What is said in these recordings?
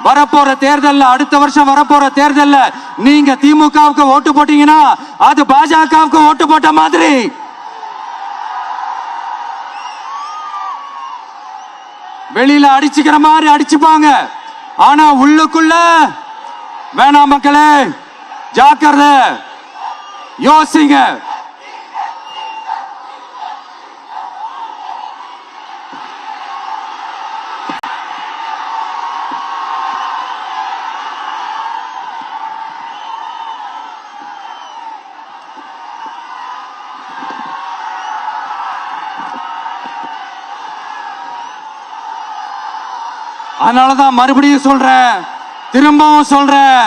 வரப்போற தேர்தல்ல, அடுத்த வருஷம் வரப்போற தேர்தல்ல நீங்க திமுகவுக்கு ஓட்டு போட்டீங்கன்னா அது பாஜகவுக்கு ஓட்டு போட்ட மாதிரி. வெளியில அடிச்சுக்கிற மாதிரி அடிச்சுப்பாங்க, ஆனா உள்ளுக்குள்ள வேணாம் மக்களே, ஜாக்கிரதை, யோசிங்க. அதனாலதான் மறுபடியும் சொல்றேன், திரும்பவும் சொல்றேன்,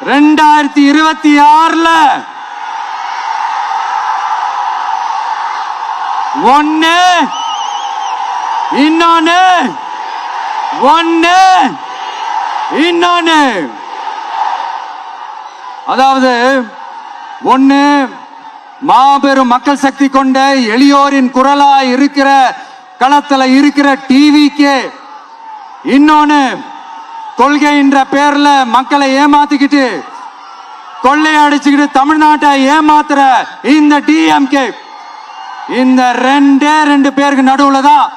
2026ல ஒன்னு இன்னொன்னு அதாவது ஒன்னு மாபெரும் மக்கள் சக்தி கொண்ட எளியோரின் குரலா இருக்கிற களத்துல இருக்கிற டிவிக்கு, இன்னொன்னு கொள்கைன்ற பேர்ல மக்களை ஏமாத்திக்கிட்டு கொள்ளையடிச்சுக்கிட்டு தமிழ்நாட்டை ஏமாத்துற இந்த டிஎம்கே. இந்த ரெண்டு பேருக்கு நடுவுல தான்